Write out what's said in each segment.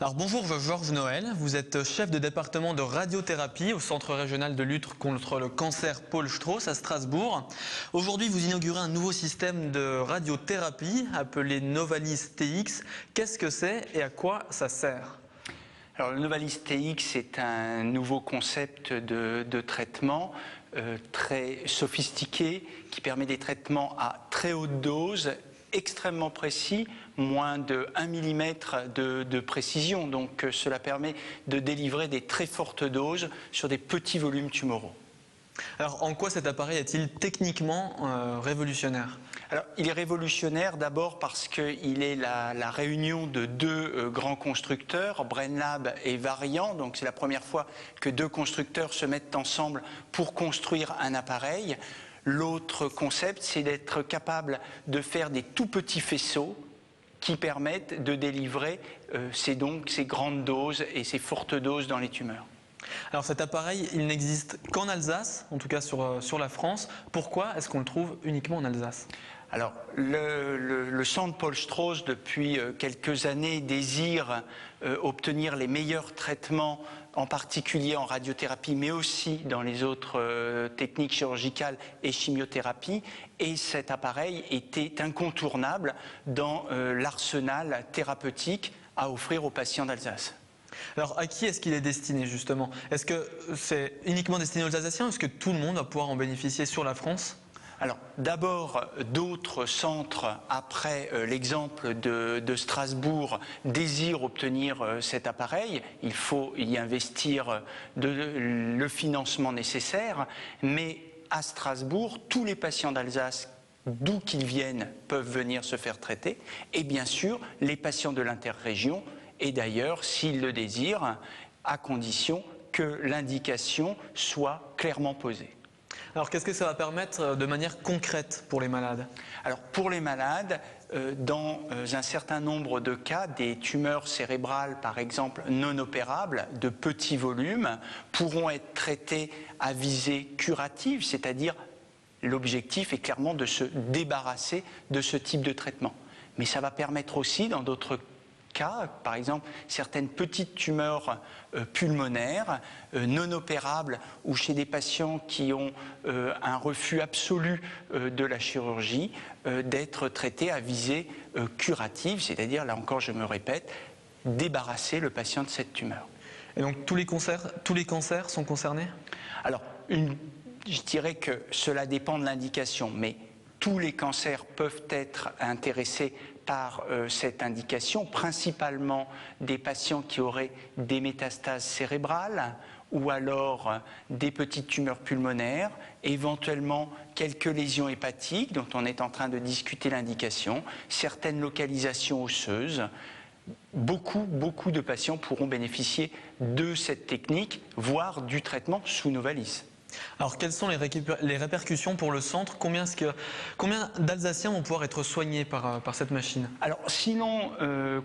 Alors bonjour Georges Noël, vous êtes chef de département de radiothérapie au Centre régional de lutte contre le cancer Paul Strauss à Strasbourg. Aujourd'hui vous inaugurez un nouveau système de radiothérapie appelé Novalis TX. Qu'est-ce que c'est et à quoi ça sert ? Alors le Novalis TX est un nouveau concept de traitement très sophistiqué qui permet des traitements à très haute dose, extrêmement précis, moins de 1 mm de précision. Donc cela permet de délivrer des très fortes doses sur des petits volumes tumoraux. Alors en quoi cet appareil est-il techniquement révolutionnaire ? Alors, il est révolutionnaire d'abord parce qu'il est la réunion de deux grands constructeurs, Brainlab et Varian. Donc c'est la première fois que deux constructeurs se mettent ensemble pour construire un appareil. L'autre concept, c'est d'être capable de faire des tout petits faisceaux qui permettent de délivrer ces grandes doses et ces fortes doses dans les tumeurs. Alors cet appareil, il n'existe qu'en Alsace, en tout cas sur la France. Pourquoi est-ce qu'on le trouve uniquement en Alsace ? Alors, le centre Paul Strauss, depuis quelques années, désire obtenir les meilleurs traitements, en particulier en radiothérapie, mais aussi dans les autres techniques chirurgicales et chimiothérapie. Et cet appareil était incontournable dans l'arsenal thérapeutique à offrir aux patients d'Alsace. Alors à qui est-ce qu'il est destiné justement ? Est-ce que c'est uniquement destiné aux Alsaciens ? Est-ce que tout le monde va pouvoir en bénéficier sur la France ? Alors d'abord, d'autres centres, après l'exemple de Strasbourg, désirent obtenir cet appareil. Il faut y investir le financement nécessaire, mais à Strasbourg, tous les patients d'Alsace, d'où qu'ils viennent, peuvent venir se faire traiter. Et bien sûr, les patients de l'interrégion, et d'ailleurs, s'ils le désirent, à condition que l'indication soit clairement posée. Alors qu'est-ce que ça va permettre de manière concrète pour les malades ? Alors pour les malades, dans un certain nombre de cas, des tumeurs cérébrales par exemple non opérables de petits volumes pourront être traitées à visée curative, c'est-à-dire l'objectif est clairement de se débarrasser de ce type de traitement. Mais ça va permettre aussi dans d'autres cas, par exemple certaines petites tumeurs pulmonaires non opérables ou chez des patients qui ont un refus absolu de la chirurgie, d'être traités à visée curative, c'est-à-dire, là encore je me répète, débarrasser le patient de cette tumeur. Et donc tous les cancers sont concernés ? Alors, je dirais que cela dépend de l'indication, mais tous les cancers peuvent être intéressés par cette indication, principalement des patients qui auraient des métastases cérébrales ou alors des petites tumeurs pulmonaires, éventuellement quelques lésions hépatiques dont on est en train de discuter l'indication, certaines localisations osseuses. Beaucoup de patients pourront bénéficier de cette technique, voire du traitement sous Novalis. Alors quelles sont les répercussions pour le centre ? Combien d'Alsaciens vont pouvoir être soignés par cette machine ? Alors si l'on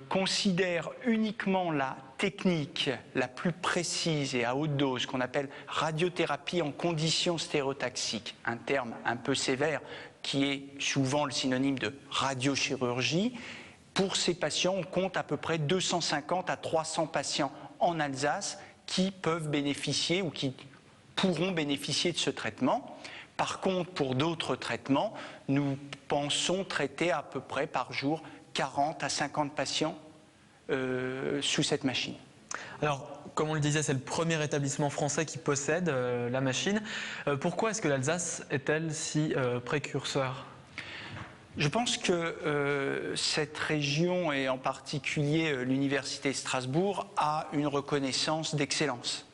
considère uniquement la technique la plus précise et à haute dose qu'on appelle radiothérapie en conditions stéréotaxiques, un terme un peu sévère qui est souvent le synonyme de radiochirurgie, pour ces patients on compte à peu près 250 à 300 patients en Alsace qui peuvent bénéficier ou qui pourront bénéficier de ce traitement. Par contre, pour d'autres traitements, nous pensons traiter à peu près par jour 40 à 50 patients sous cette machine. Alors, comme on le disait, c'est le premier établissement français qui possède la machine. Pourquoi est-ce que l'Alsace est-elle si précurseur ? Je pense que cette région, et en particulier l'Université de Strasbourg, a une reconnaissance d'excellence.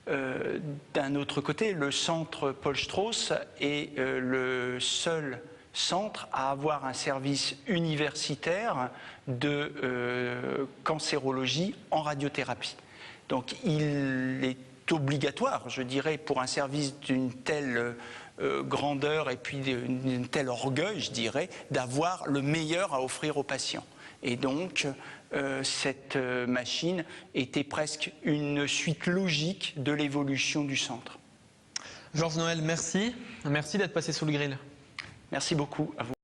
D'un autre côté, le centre Paul Strauss est le seul centre à avoir un service universitaire de cancérologie en radiothérapie. Donc il est obligatoire, je dirais, pour un service d'une telle grandeur et puis d'un tel orgueil, je dirais, d'avoir le meilleur à offrir aux patients. Et donc, cette machine était presque une suite logique de l'évolution du centre. Georges Noël, merci. Merci d'être passé sous le grill. Merci beaucoup à vous.